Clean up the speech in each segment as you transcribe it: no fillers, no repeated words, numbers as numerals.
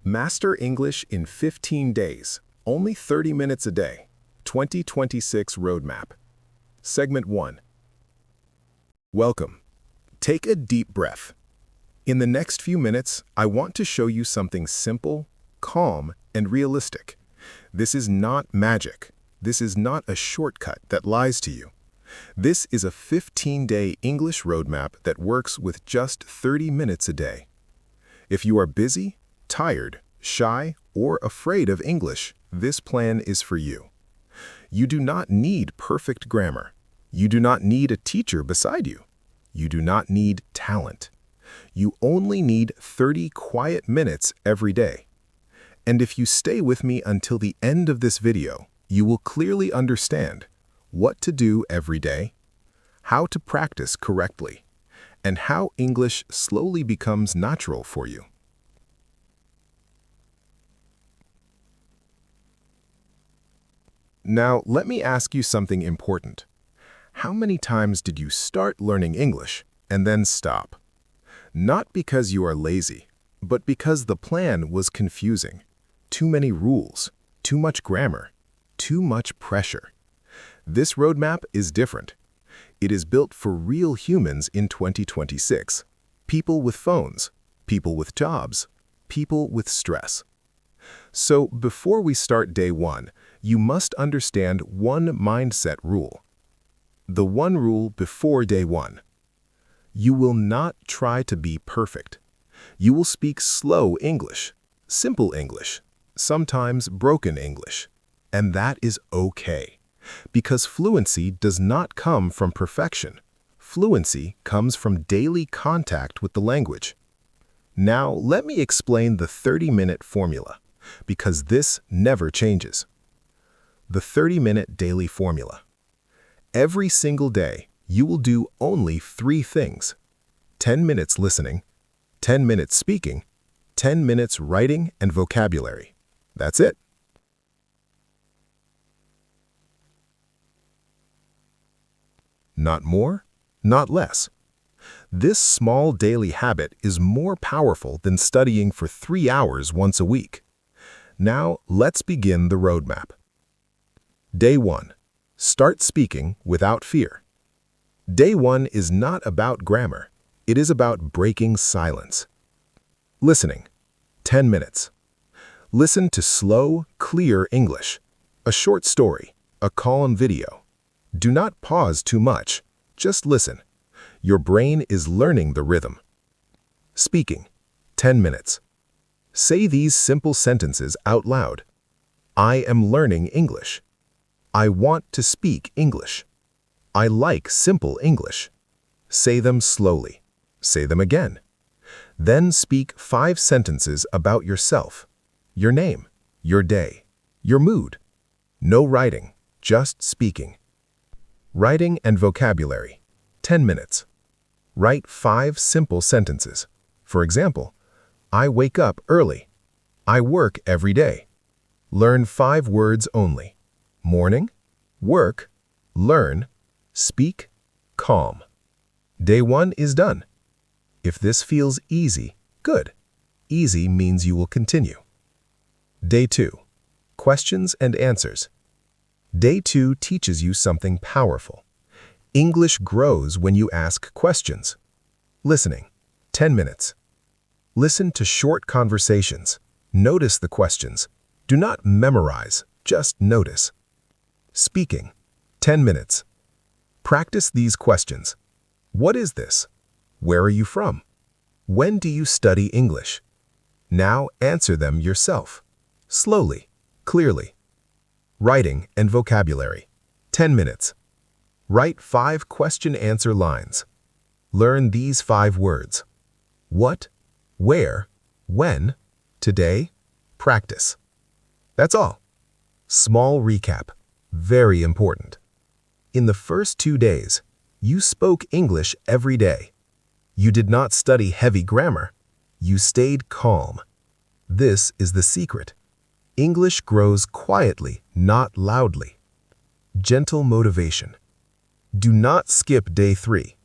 Master English in 15 days, only 30 minutes a day. 2026 Roadmap. Segment 1. Welcome. Take a deep breath. In the next few minutes, I want to show you something simple, calm, and realistic. This is not magic. This is not a shortcut that lies to you. This is a 15-day English roadmap that works with just 30 minutes a day. If you are busy, tired, shy, or afraid of English, this plan is for you. You do not need perfect grammar. You do not need a teacher beside you. You do not need talent. You only need 30 quiet minutes every day. And if you stay with me until the end of this video, you will clearly understand what to do every day, how to practice correctly, and how English slowly becomes natural for you. Now, let me ask you something important. How many times did you start learning English and then stop? Not because you are lazy, but because the plan was confusing. Too many rules, too much grammar, too much pressure. This roadmap is different. It is built for real humans in 2026. People with phones, people with jobs, people with stress. So before we start day one, you must understand one mindset rule. The one rule before day one. You will not try to be perfect. You will speak slow English, simple English, sometimes broken English. And that is okay, because fluency does not come from perfection. Fluency comes from daily contact with the language. Now, let me explain the 30-minute formula, because this never changes. The 30-minute daily formula. Every single day, you will do only 3 things. 10 minutes listening, 10 minutes speaking, 10 minutes writing and vocabulary. That's it. Not more, not less. This small daily habit is more powerful than studying for 3 hours once a week. Now, let's begin the roadmap. Day 1. Start speaking without fear. Day 1 is not about grammar. It is about breaking silence. Listening. 10 minutes. Listen to slow, clear English. A short story, a calm video. Do not pause too much. Just listen. Your brain is learning the rhythm. Speaking. 10 minutes. Say these simple sentences out loud. I am learning English. I want to speak English. I like simple English. Say them slowly. Say them again. Then speak 5 sentences about yourself. Your name, your day, your mood. No writing, just speaking. Writing and vocabulary. 10 minutes. Write 5 simple sentences. For example, I wake up early. I work every day. Learn 5 words only. Morning, work, learn, speak, calm. Day 1 is done. If this feels easy, good. Easy means you will continue. Day 2. Questions and answers. Day 2 teaches you something powerful. English grows when you ask questions. Listening. 10 minutes. Listen to short conversations. Notice the questions. Do not memorize, just notice. Speaking. 10 minutes. Practice these questions. What is this? Where are you from? When do you study English? Now answer them yourself. Slowly, clearly. Writing and vocabulary. 10 minutes. Write 5 question-answer lines. Learn these 5 words. What, where, when, today, practice. That's all. Small recap. Very important. In the first 2 days, you spoke English every day. You did not study heavy grammar. You stayed calm. This is the secret. English grows quietly, not loudly. Gentle motivation. Do not skip day 3.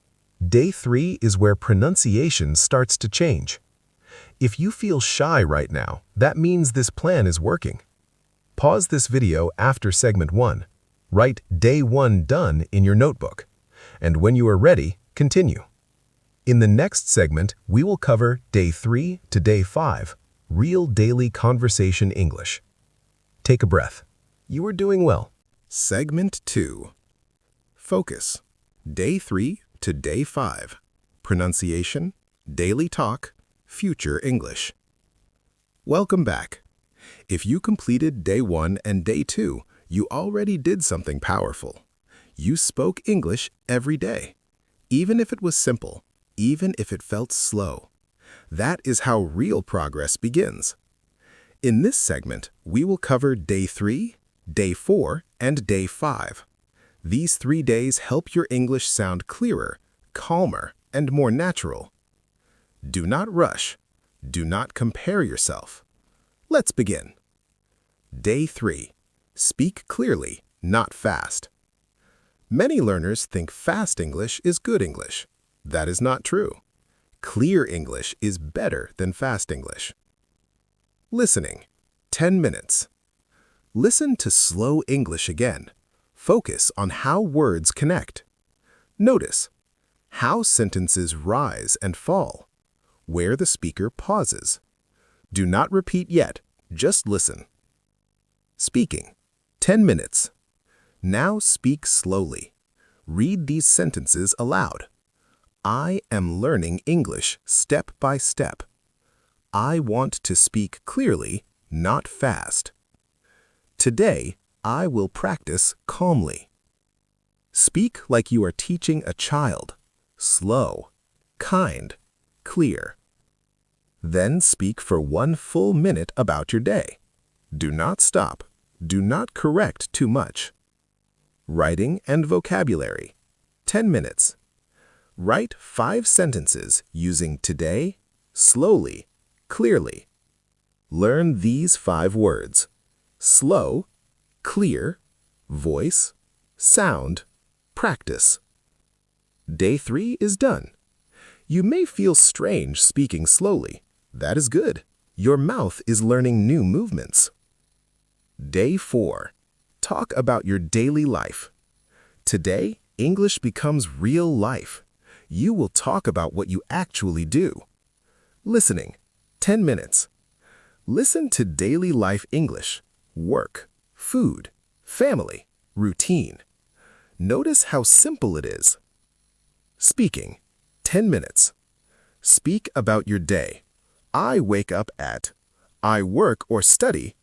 Day 3 is where pronunciation starts to change. If you feel shy right now, that means this plan is working. Pause this video after segment 1. Write Day 1 done in your notebook. And when you are ready, continue. In the next segment, we will cover Day 3 to Day 5, Real Daily Conversation English. Take a breath. You are doing well. Segment 2. Focus. Day 3 to Day 5. Pronunciation, Daily Talk, Future English. Welcome back. If you completed Day 1 and Day 2, you already did something powerful. You spoke English every day, even if it was simple, even if it felt slow. That is how real progress begins. In this segment, we will cover Day 3, Day 4, and Day 5. These 3 days help your English sound clearer, calmer, and more natural. Do not rush. Do not compare yourself. Let's begin. Day 3. Speak clearly, not fast. Many learners think fast English is good English. That is not true. Clear English is better than fast English. Listening. 10 minutes. Listen to slow English again. Focus on how words connect. Notice how sentences rise and fall, where the speaker pauses. Do not repeat yet, just listen. Speaking. 10 minutes. Now speak slowly. Read these sentences aloud. I am learning English step by step. I want to speak clearly, not fast. Today, I will practice calmly. Speak like you are teaching a child. Slow, kind, clear. Then speak for 1 full minute about your day. Do not stop. Do not correct too much. Writing and vocabulary. 10 minutes. Write 5 sentences using today, slowly, clearly. Learn these 5 words: slow, clear, voice, sound, practice. Day 3 is done. You may feel strange speaking slowly. That is good. Your mouth is learning new movements. Day 4. Talk about your daily life. Today, English becomes real life. You will talk about what you actually do. Listening. 10 minutes. Listen to daily life English, work, food, family, routine. Notice how simple it is. Speaking. 10 minutes. Speak about your day. I wake up at. I work or study.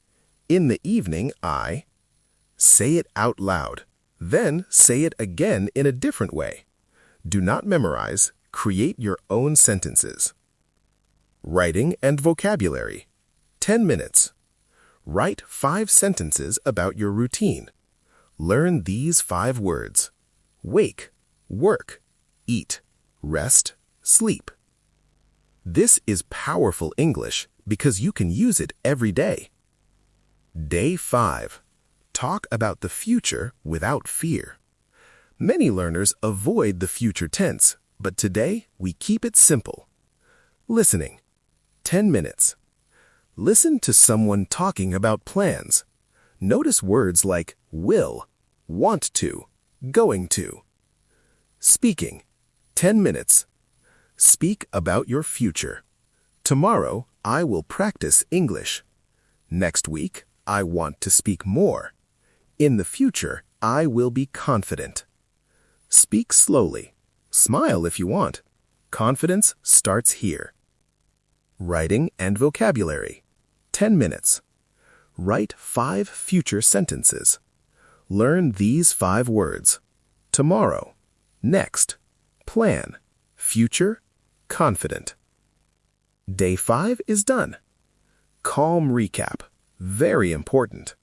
In the evening, I. Say it out loud. Then say it again in a different way. Do not memorize. Create your own sentences. Writing and vocabulary. 10 minutes. Write 5 sentences about your routine. Learn these 5 words: wake, work, eat, rest, sleep. This is powerful English because you can use it every day. Day 5. Talk about the future without fear. Many learners avoid the future tense, but today we keep it simple. Listening. 10 minutes. Listen to someone talking about plans. Notice words like will, want to, going to. Speaking. 10 minutes. Speak about your future. Tomorrow, I will practice English. Next week, I want to speak more. In the future, I will be confident. Speak slowly. Smile if you want. Confidence starts here. Writing and vocabulary. 10 minutes. Write 5 future sentences. Learn these 5 words: tomorrow, next, plan, future, confident. Day 5 is done. Calm recap. Very important.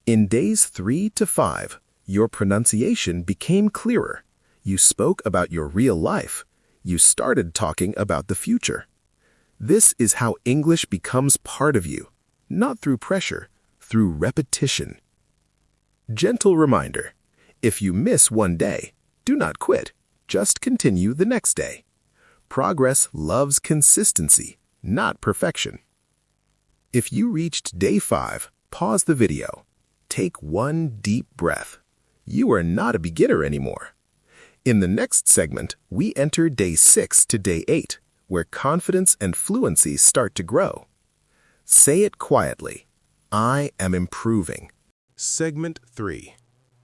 In days 3 to 5, your pronunciation became clearer. You spoke about your real life. You started talking about the future. This is how English becomes part of you, not through pressure, through repetition. Gentle reminder: if you miss one day, do not quit. Just continue the next day. Progress loves consistency. not perfection. If you reached day 5, pause the video. Take one deep breath. You are not a beginner anymore. In the next segment, we enter day 6 to day 8, where confidence and fluency start to grow. Say it quietly. I am improving. Segment 3.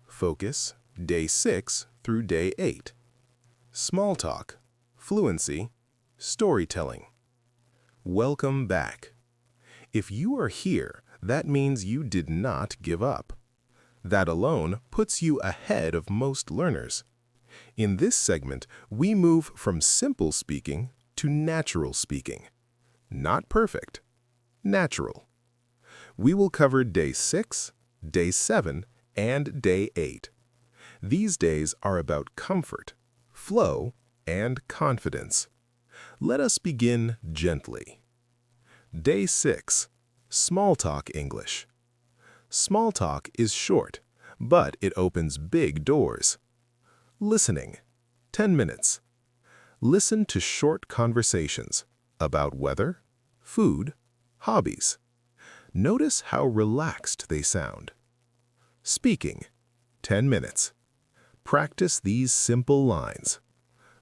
Focus, day 6 through day 8. Small talk, fluency, storytelling. Welcome back. If you are here, that means you did not give up. That alone puts you ahead of most learners. In this segment, we move from simple speaking to natural speaking. Not perfect, natural. We will cover day 6, day 7, and day 8. These days are about comfort, flow, and confidence. Let us begin gently. Day 6. Small talk English. Small talk is short, but it opens big doors. Listening. 10 minutes. Listen to short conversations about weather, food, hobbies. Notice how relaxed they sound. Speaking. 10 minutes. Practice these simple lines.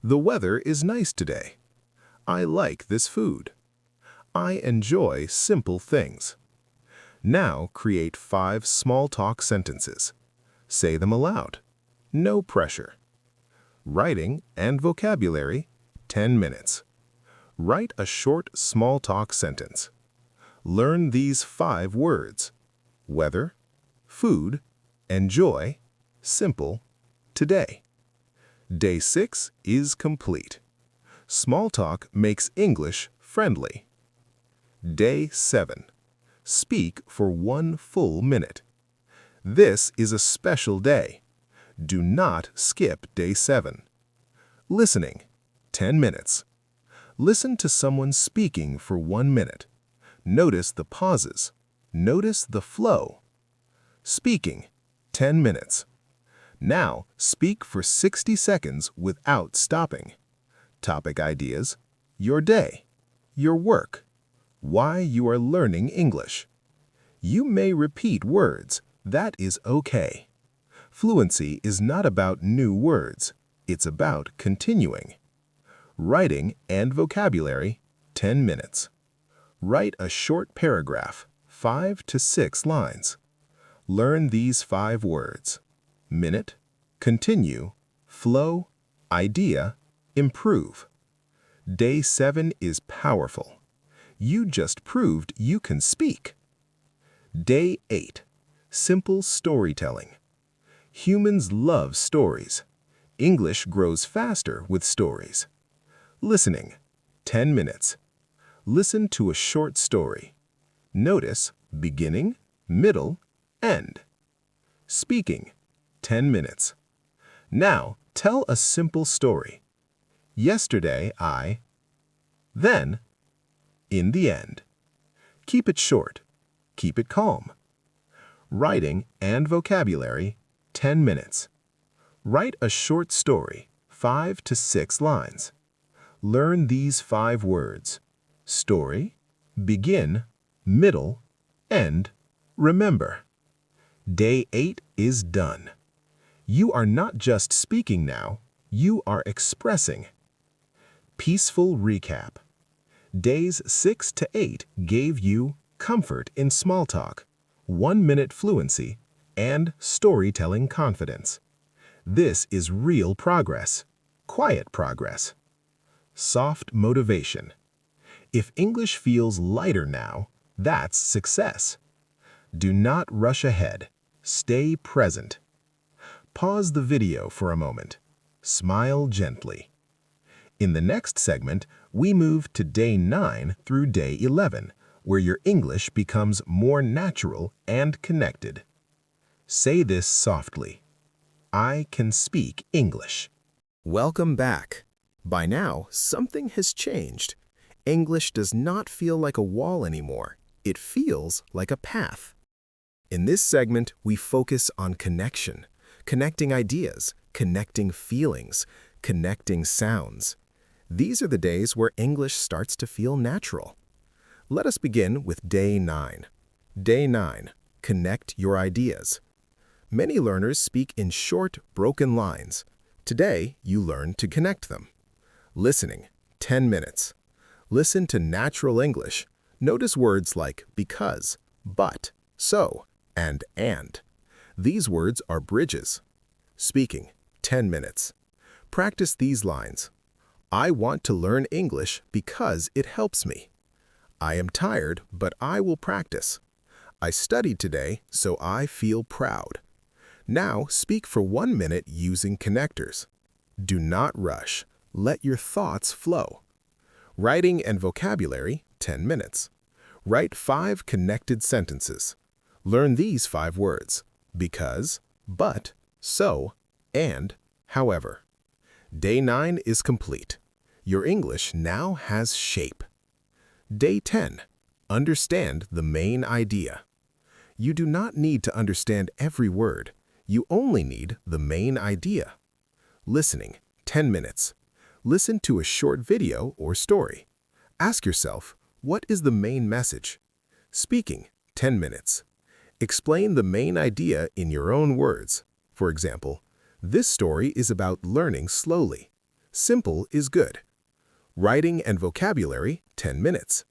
The weather is nice today. I like this food. I enjoy simple things. Now create 5 small talk sentences. Say them aloud. No pressure. Writing and vocabulary, 10 minutes. Write a short small talk sentence. Learn these 5 words. Weather, food, enjoy, simple, today. Day 6 is complete. Small talk makes English friendly. Day 7. Speak for 1 full minute. This is a special day. Do not skip day 7. Listening. 10 minutes. Listen to someone speaking for 1 minute. Notice the pauses. Notice the flow. Speaking. 10 minutes. Now, speak for 60 seconds without stopping. Topic ideas. Your day. Your work. Why you are learning English. You may repeat words. That is okay. Fluency is not about new words. It's about continuing. Writing and vocabulary, 10 minutes. Write a short paragraph, 5 to 6 lines. Learn these 5 words. Minute, continue, flow, idea, improve. Day 7 is powerful. You just proved you can speak. Day 8. Simple storytelling. Humans love stories. English grows faster with stories. Listening. 10 minutes. Listen to a short story. Notice beginning, middle, end. Speaking. 10 minutes. Now, tell a simple story. Yesterday, I... Then... In the end. Keep it short. Keep it calm. Writing and vocabulary, 10 minutes. Write a short story, 5 to 6 lines. Learn these 5 words. Story, begin, middle, end, remember. Day 8 is done. You are not just speaking now, you are expressing. Peaceful recap. Days 6 to 8 gave you comfort in small talk, 1-minute fluency, and storytelling confidence. This is real progress, quiet progress. Soft motivation. If English feels lighter now, that's success. Do not rush ahead. Stay present. Pause the video for a moment. Smile gently. In the next segment, we move to day 9 through day 11, where your English becomes more natural and connected. Say this softly. I can speak English. Welcome back. By now, something has changed. English does not feel like a wall anymore. It feels like a path. In this segment, we focus on connection, connecting ideas, connecting feelings, connecting sounds. These are the days where English starts to feel natural. Let us begin with Day 9. Day 9. Connect your ideas. Many learners speak in short, broken lines. Today, you learn to connect them. Listening, 10 minutes. Listen to natural English. Notice words like because, but, so, and. These words are bridges. Speaking, 10 minutes. Practice these lines. I want to learn English because it helps me. I am tired, but I will practice. I studied today, so I feel proud. Now speak for 1 minute using connectors. Do not rush. Let your thoughts flow. Writing and vocabulary, 10 minutes. Write 5 connected sentences. Learn these 5 words: because, but, so, and, however. Day 9 is complete. Your English now has shape. Day 10. Understand the main idea. You do not need to understand every word. You only need the main idea. Listening, 10 minutes. Listen to a short video or story. Ask yourself, what is the main message? Speaking, 10 minutes. Explain the main idea in your own words. For example, this story is about learning slowly. Simple is good. Writing and vocabulary, 10 minutes.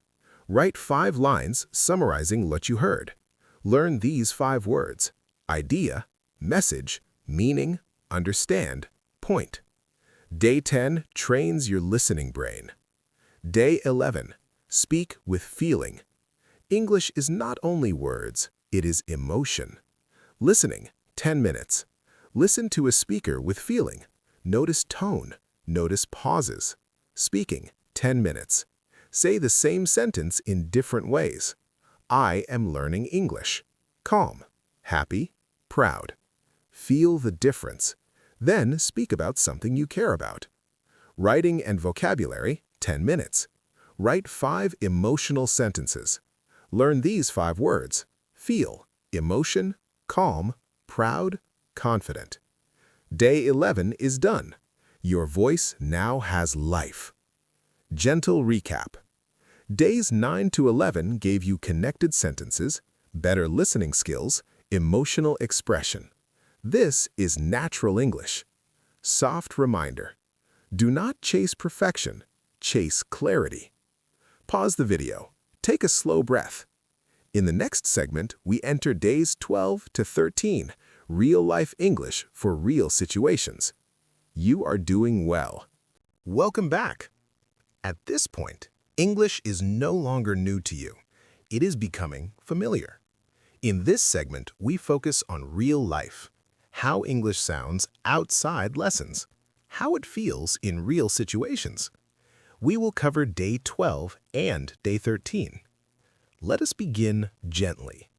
Write 5 lines summarizing what you heard. Learn these 5 words: idea, message, meaning, understand, point. Day 10 trains your listening brain. Day 11. Speak with feeling. English is not only words, it is emotion. Listening, 10 minutes. Listen to a speaker with feeling. Notice tone. Notice pauses. Speaking, 10 minutes. Say the same sentence in different ways. I am learning English. Calm, happy, proud. Feel the difference. Then speak about something you care about. Writing and vocabulary, 10 minutes. Write 5 emotional sentences. Learn these 5 words: feel, emotion, calm, proud, confident. Day 11 is done. Your voice now has life. Gentle recap. Days 9 to 11 gave you connected sentences, better listening skills, emotional expression. This is natural English. Soft reminder. Do not chase perfection, chase clarity. Pause the video. Take a slow breath. In the next segment, we enter days 12 to 13, real-life English for real situations. You are doing well. Welcome back. At this point, English is no longer new to you. It is becoming familiar. In this segment, we focus on real life, how English sounds outside lessons, how it feels in real situations. We will cover day 12 and day 13. Let us begin gently.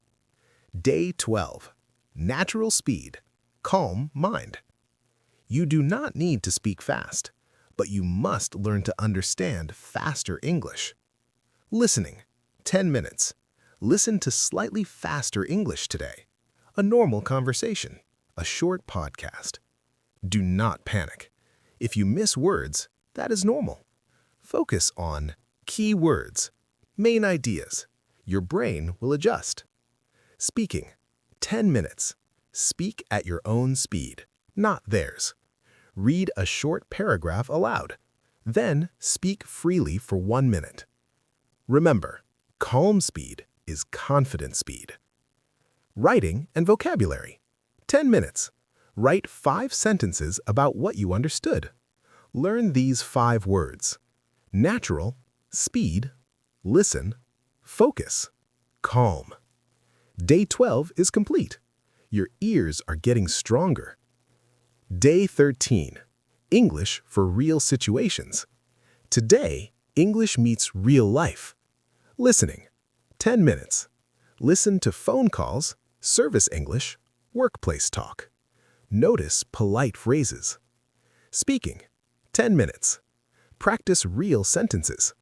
Day 12. Natural speed, calm mind. You do not need to speak fast, but you must learn to understand faster English. Listening, 10 minutes. Listen to slightly faster English today. A normal conversation, a short podcast. Do not panic. If you miss words, that is normal. Focus on key words, main ideas. Your brain will adjust. Speaking, 10 minutes. Speak at your own speed, not theirs. Read a short paragraph aloud. Then speak freely for 1 minute. Remember, calm speed is confident speed. Writing and vocabulary. 10 minutes. Write 5 sentences about what you understood. Learn these 5 words: natural, speed, listen, focus, calm. Day 12 is complete. Your ears are getting stronger. Day 13. English for real situations. Today, English meets real life. Listening, 10 minutes. Listen to phone calls, service English, workplace talk. Notice polite phrases. Speaking, 10 minutes. Practice real sentences.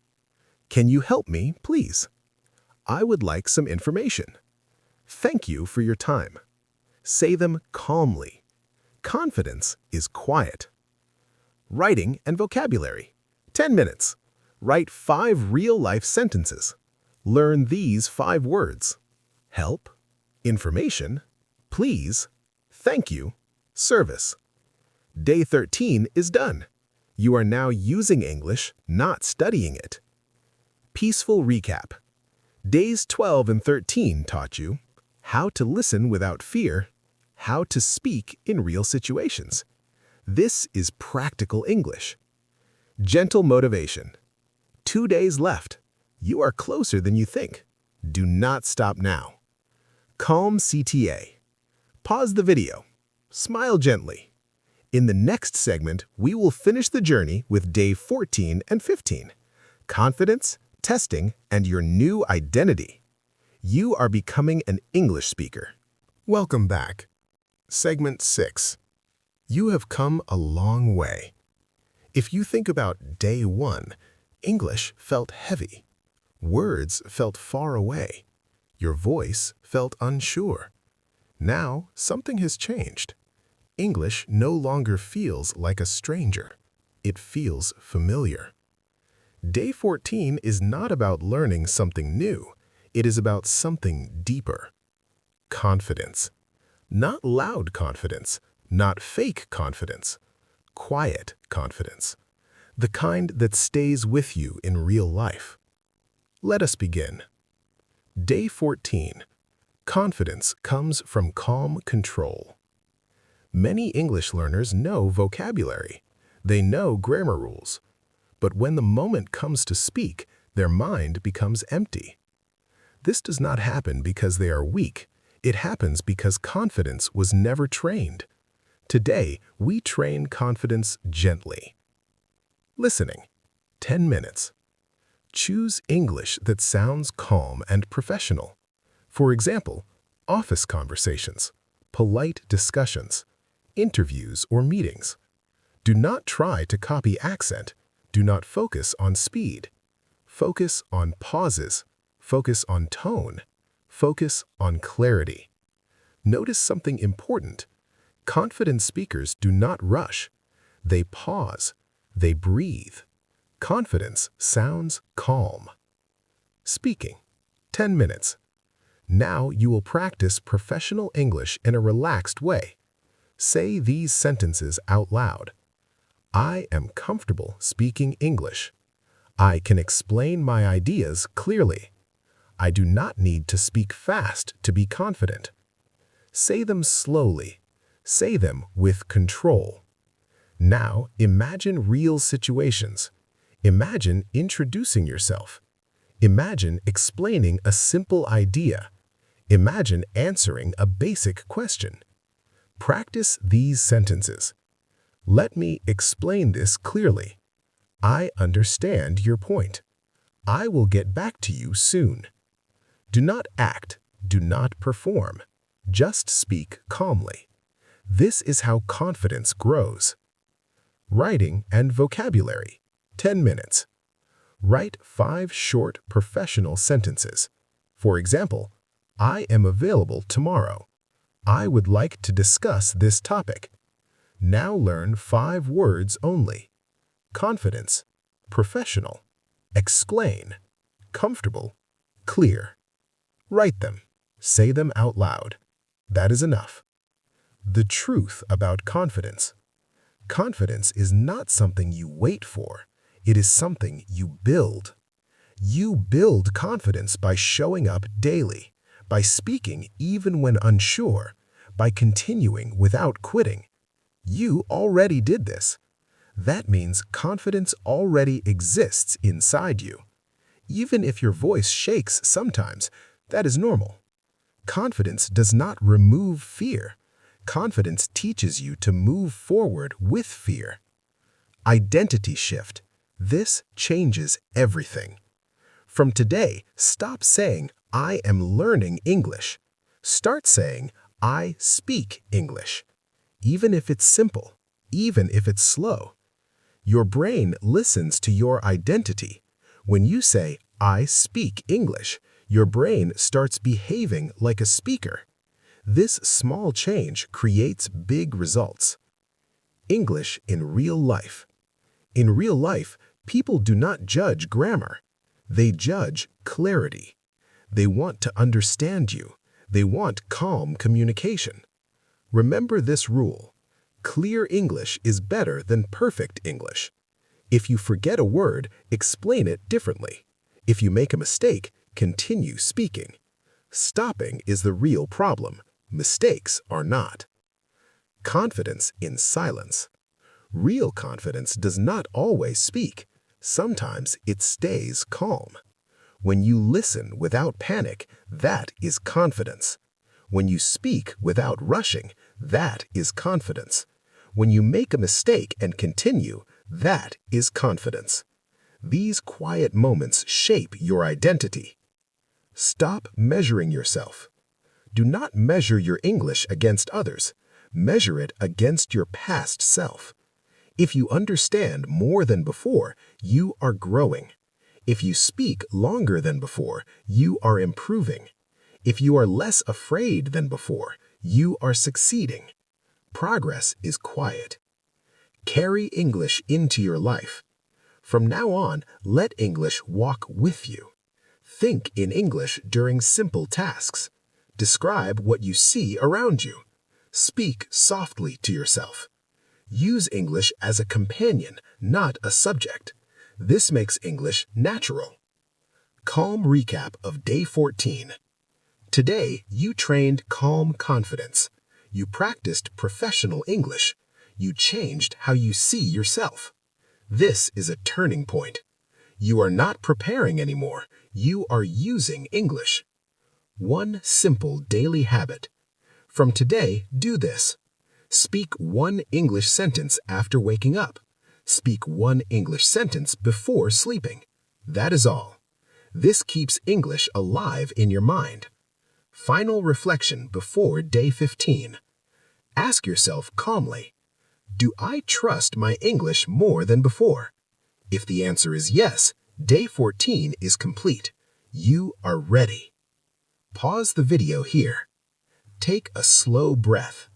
Can you help me, please? I would like some information. Thank you for your time. Say them calmly. Confidence is quiet. Writing and vocabulary. 10 minutes. Write 5 real-life sentences. Learn these 5 words: help, information, please, thank you, service. Day 13 is done. You are now using English, not studying it. Peaceful recap. Days 12 and 13 taught you how to listen without fear, how to speak in real situations. This is practical English. Gentle motivation. 2 days left. You are closer than you think. Do not stop now. Calm CTA. Pause the video. Smile gently. In the next segment, we will finish the journey with day 14 and 15. Confidence, testing, and your new identity. You are becoming an English speaker. Welcome back. Segment 6. You have come a long way. If you think about day 1, English felt heavy. Words felt far away. Your voice felt unsure. Now, something has changed. English no longer feels like a stranger. It feels familiar. Day 14 is not about learning something new. It is about something deeper. Confidence. Not loud confidence, not fake confidence. Quiet confidence. The kind that stays with you in real life. Let us begin. Day 14. Confidence comes from calm control. Many English learners know vocabulary. They know grammar rules. But when the moment comes to speak, their mind becomes empty. This does not happen because they are weak. It happens because confidence was never trained. Today, we train confidence gently. Listening. 10 minutes. Choose English that sounds calm and professional. For example, office conversations, polite discussions, interviews or meetings. Do not try to copy accent. Do not focus on speed. Focus on pauses. Focus on tone. Focus on clarity. Notice something important. Confident speakers do not rush. They pause. They breathe. Confidence sounds calm. Speaking. 10 minutes. Now you will practice professional English in a relaxed way. Say these sentences out loud. I am comfortable speaking English. I can explain my ideas clearly. I do not need to speak fast to be confident. Say them slowly. Say them with control. Now imagine real situations. Imagine introducing yourself. Imagine explaining a simple idea. Imagine answering a basic question. Practice these sentences. Let me explain this clearly. I understand your point. I will get back to you soon. Do not act. Do not perform. Just speak calmly. This is how confidence grows. Writing and vocabulary. 10 minutes. Write 5 short professional sentences. For example, I am available tomorrow. I would like to discuss this topic. Now learn 5 words only. Confidence, professional, explain, comfortable, clear. Write them. Say them out loud. That is enough. The truth about confidence. Confidence is not something you wait for. It is something you build. You build confidence by showing up daily, by speaking even when unsure, by continuing without quitting. You already did this. That means confidence already exists inside you. Even if your voice shakes sometimes, that is normal. Confidence does not remove fear. Confidence teaches you to move forward with fear. Identity shift. This changes everything. From today, stop saying, I am learning English. Start saying, I speak English. Even if it's simple, even if it's slow. Your brain listens to your identity. When you say, I speak English, your brain starts behaving like a speaker. This small change creates big results. English in real life. In real life, people do not judge grammar. They judge clarity. They want to understand you. They want calm communication. Remember this rule. Clear English is better than perfect English. If you forget a word, explain it differently. If you make a mistake, continue speaking. Stopping is the real problem. Mistakes are not. Confidence in silence. Real confidence does not always speak. Sometimes it stays calm. When you listen without panic, that is confidence. When you speak without rushing, that is confidence. When you make a mistake and continue, that is confidence. These quiet moments shape your identity. Stop measuring yourself. Do not measure your English against others. Measure it against your past self. If you understand more than before, you are growing. If you speak longer than before, you are improving. If you are less afraid than before, you are succeeding. Progress is quiet. Carry English into your life. From now on, let English walk with you. Think in English during simple tasks. Describe what you see around you. Speak softly to yourself. Use English as a companion, not a subject. This makes English natural. Calm recap of Day 14. Today, you trained calm confidence. You practiced professional English. You changed how you see yourself. This is a turning point. You are not preparing anymore. You are using English. One simple daily habit. From today, do this. Speak one English sentence after waking up. Speak one English sentence before sleeping. That is all. This keeps English alive in your mind. Final reflection before Day 15. Ask yourself calmly, do I trust my English more than before? If the answer is yes, Day 14 is complete. You are ready. Pause the video here. Take a slow breath.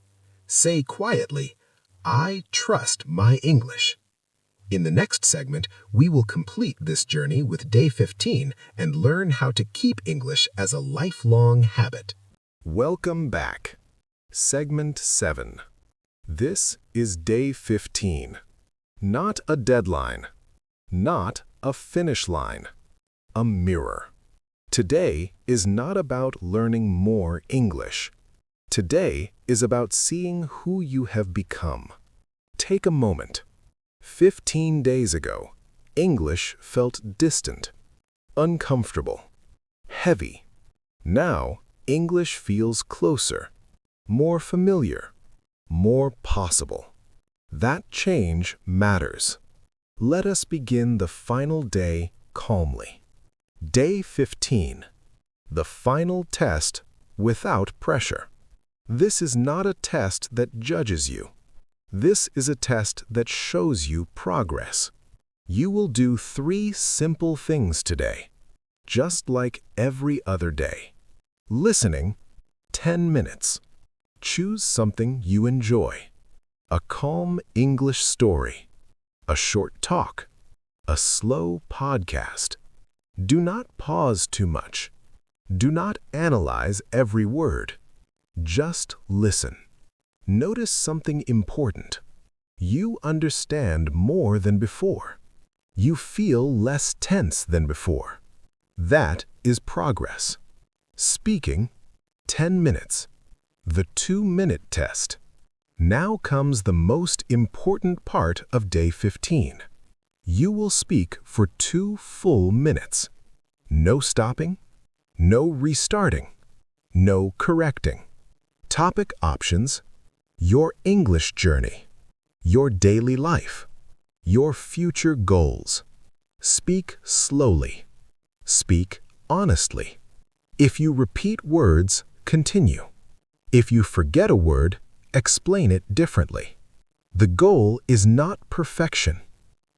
Say quietly, I trust my English. In the next segment, we will complete this journey with Day 15 and learn how to keep English as a lifelong habit. Welcome back. Segment 7. This is Day 15. Not a deadline. Not a finish line. A mirror. Today is not about learning more English. Today is about seeing who you have become. Take a moment. 15 days ago, English felt distant, uncomfortable, heavy. Now, English feels closer, more familiar, more possible. That change matters. Let us begin the final day calmly. Day 15. The final test without pressure. This is not a test that judges you. This is a test that shows you progress. You will do 3 simple things today, just like every other day. Listening, 10 minutes. Choose something you enjoy. A calm English story. A short talk. A slow podcast. Do not pause too much. Do not analyze every word. Just listen. Notice something important. You understand more than before. You feel less tense than before. That is progress. Speaking, 10 minutes. The 2-minute test. Now comes the most important part of Day 15. You will speak for 2 full minutes. No stopping, no restarting, no correcting. Topic options: your English journey, your daily life, your future goals. Speak slowly. Speak honestly. If you repeat words, continue. If you forget a word, explain it differently. The goal is not perfection.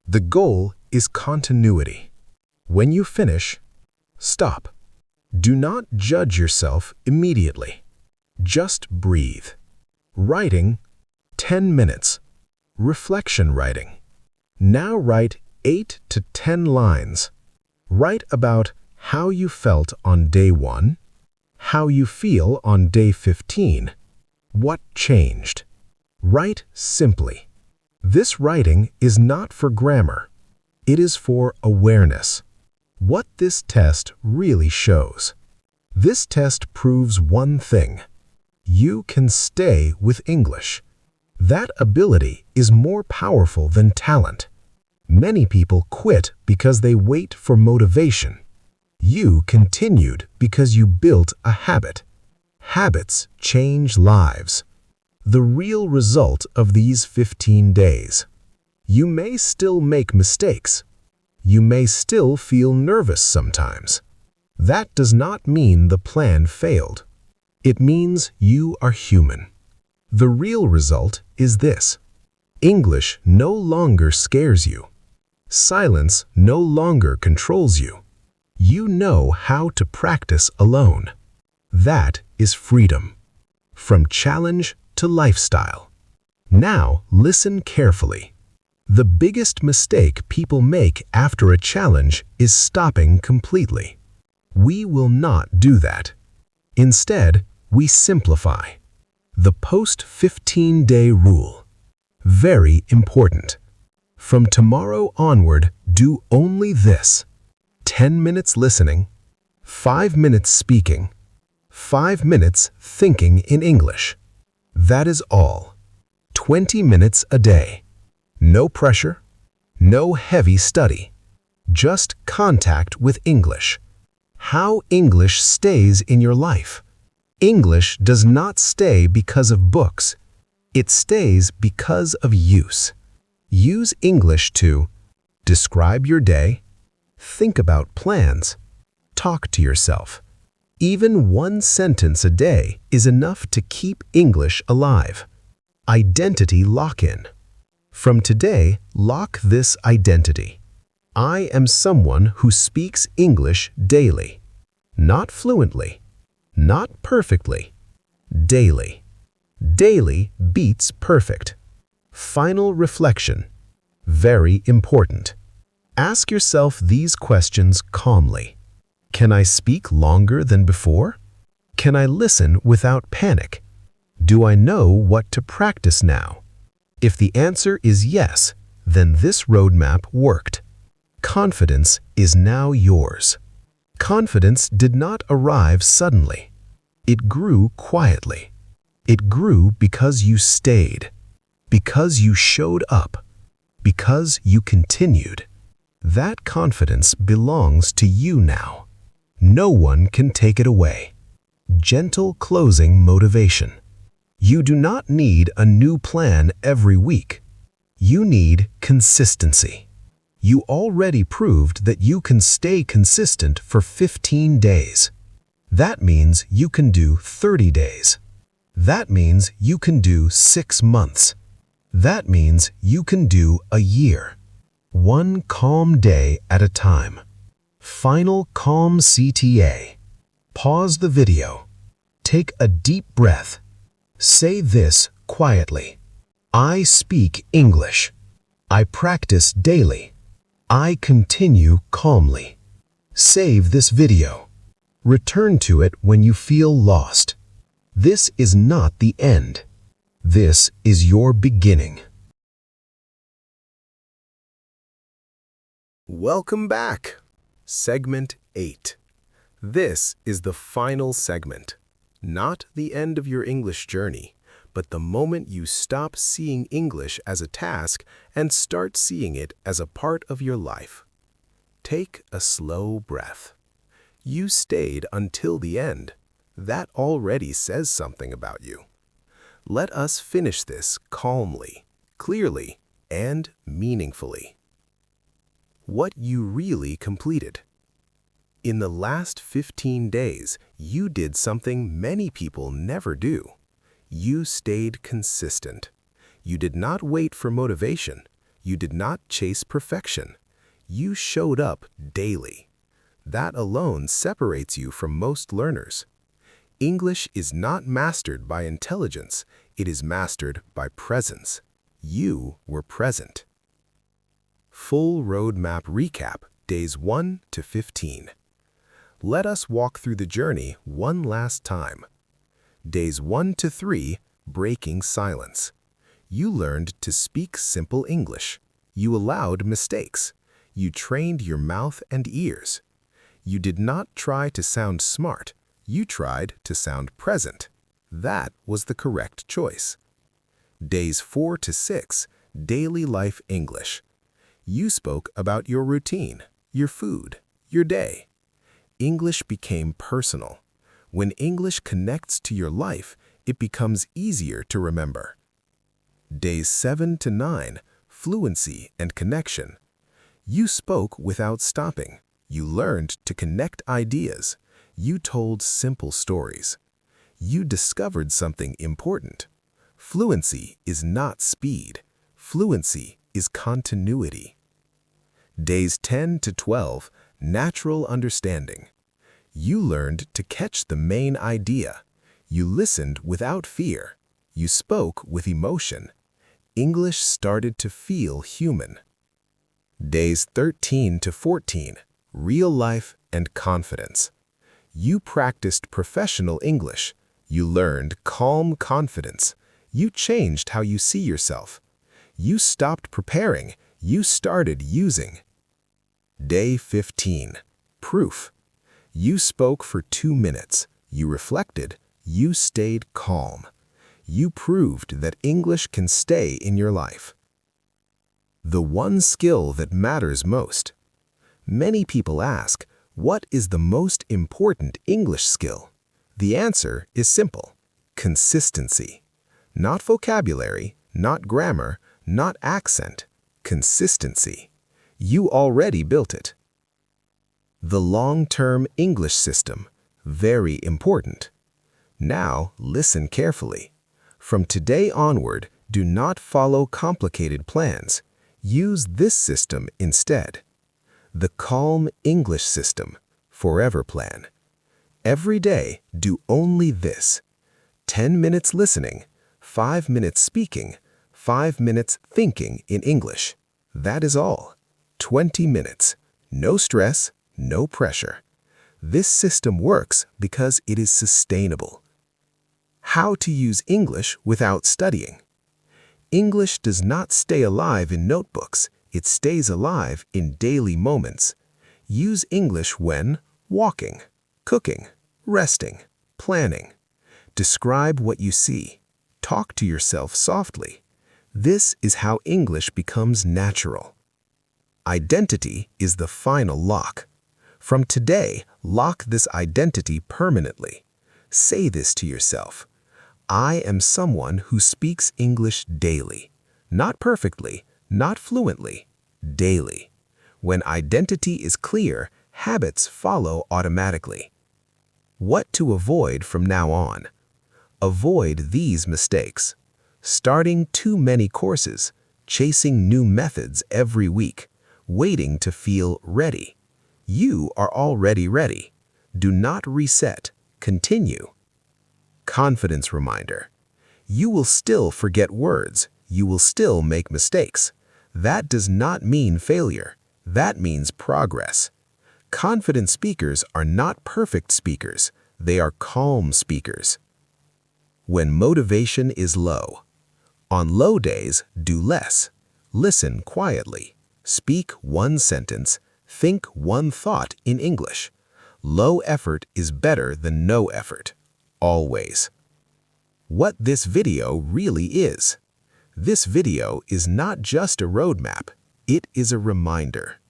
The goal is continuity. When you finish, stop. Do not judge yourself immediately. Just breathe. Writing, 10 minutes. Reflection writing. Now write 8 to 10 lines. Write about how you felt on day 1, how you feel on day 15. What changed? Write simply. This writing is not for grammar. It is for awareness. What this test really shows. This test proves one thing. You can stay with English. That ability is more powerful than talent. Many people quit because they wait for motivation. You continued because you built a habit. Habits change lives. The real result of these 15 days. You may still make mistakes. You may still feel nervous sometimes. That does not mean the plan failed. It means you are human. The real result is this. English no longer scares you. Silence no longer controls you. You know how to practice alone. That is freedom. From challenge to lifestyle. Now listen carefully. The biggest mistake people make after a challenge is stopping completely. We will not do that. Instead, we simplify. The post-15-day rule. Very important. From tomorrow onward, do only this. 10 minutes listening, 5 minutes speaking, 5 minutes thinking in English. That is all. 20 minutes a day. No pressure, no heavy study. Just contact with English. How English stays in your life. English does not stay because of books. It stays because of use. Use English to describe your day, think about plans, talk to yourself. Even one sentence a day is enough to keep English alive. Identity lock-in. From today, lock this identity. I am someone who speaks English daily. Not fluently, not perfectly. Daily. Daily beats perfect. Final reflection. Very important. Ask yourself these questions calmly. Can I speak longer than before? Can I listen without panic? Do I know what to practice now? If the answer is yes, then this roadmap worked. Confidence is now yours. Confidence did not arrive suddenly. It grew quietly. It grew because you stayed, because you showed up, because you continued. That confidence belongs to you now. No one can take it away. Gentle closing motivation. You do not need a new plan every week. You need consistency. You already proved that you can stay consistent for 15 days. That means you can do 30 days. That means you can do 6 months. That means you can do a year. One calm day at a time. Final calm CTA. Pause the video. Take a deep breath. Say this quietly. I speak English. I practice daily. I continue calmly. Save this video. Return to it when you feel lost. This is not the end. This is your beginning. Welcome back. Segment 8. This is the final segment. Not the end of your English journey, but the moment you stop seeing English as a task and start seeing it as a part of your life. Take a slow breath. You stayed until the end. That already says something about you. Let us finish this calmly, clearly, and meaningfully. What you really completed. In the last 15 days, you did something many people never do. You stayed consistent. You did not wait for motivation. You did not chase perfection. You showed up daily. That alone separates you from most learners. English is not mastered by intelligence. It is mastered by presence. You were present. Full roadmap recap. Days 1 to 15. Let us walk through the journey one last time. Days 1 to 3, breaking silence. You learned to speak simple English. You allowed mistakes. You trained your mouth and ears. You did not try to sound smart. You tried to sound present. That was the correct choice. Days 4 to 6, daily life English. You spoke about your routine, your food, your day. English became personal. When English connects to your life, it becomes easier to remember. Days 7 to 9, fluency and connection. You spoke without stopping. You learned to connect ideas. You told simple stories. You discovered something important. Fluency is not speed. Fluency is continuity. Days 10 to 12, natural understanding. You learned to catch the main idea. You listened without fear. You spoke with emotion. English started to feel human. Days 13 to 14, real life and confidence. You practiced professional English. You learned calm confidence. You changed how you see yourself. You stopped preparing. You started using. Day 15, proof. You spoke for 2 minutes. You reflected. You stayed calm. You proved that English can stay in your life. The one skill that matters most. Many people ask, what is the most important English skill? The answer is simple: consistency. Not vocabulary, not grammar, not accent. Consistency. You already built it. The long-term English system. Very important. Now, listen carefully. From today onward, do not follow complicated plans. Use this system instead. The Calm English System, Forever Plan. Every day, do only this. 10 minutes listening, 5 minutes speaking, 5 minutes thinking in English. That is all. 20 minutes. No stress, no pressure. This system works because it is sustainable. How to use English without studying. English does not stay alive in notebooks. It stays alive in daily moments. Use English when walking, cooking, resting, planning. Describe what you see. Talk to yourself softly. This is how English becomes natural. Identity is the final lock. From today, lock this identity permanently. Say this to yourself. I am someone who speaks English daily. Not perfectly, not fluently, daily. When identity is clear, habits follow automatically. What to avoid from now on? Avoid these mistakes. Starting too many courses, chasing new methods every week, waiting to feel ready. You are already ready. Do not reset. Continue. Confidence reminder. You will still forget words. You will still make mistakes. That does not mean failure. That means progress. Confident speakers are not perfect speakers. They are calm speakers. When motivation is low. On low days, do less. Listen quietly. Speak one sentence. Think one thought in English. Low effort is better than no effort. Always. What this video really is. This video is not just a roadmap. It is a reminder.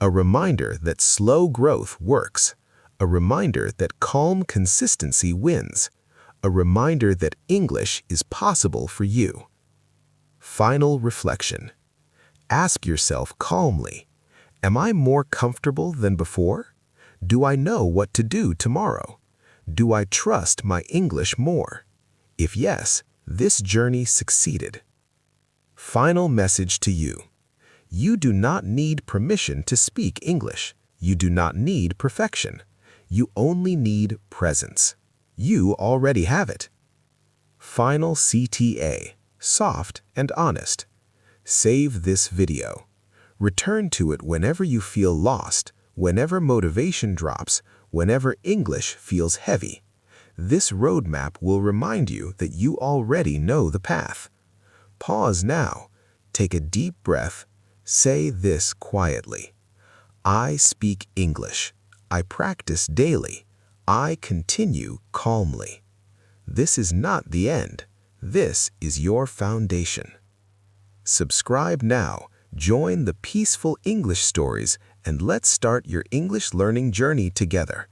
A reminder that slow growth works. A reminder that calm consistency wins. A reminder that English is possible for you. Final reflection. Ask yourself calmly, am I more comfortable than before? Do I know what to do tomorrow? Do I trust my English more? If yes, this journey succeeded. Final message to you. You do not need permission to speak English. You do not need perfection. You only need presence. You already have it. Final CTA, soft and honest. Save this video. Return to it whenever you feel lost, whenever motivation drops, whenever English feels heavy. This roadmap will remind you that you already know the path. Pause now. Take a deep breath. Say this quietly. I speak English. I practice daily. I continue calmly. This is not the end. This is your foundation. Subscribe now. Join the peaceful English stories and let's start your English learning journey together.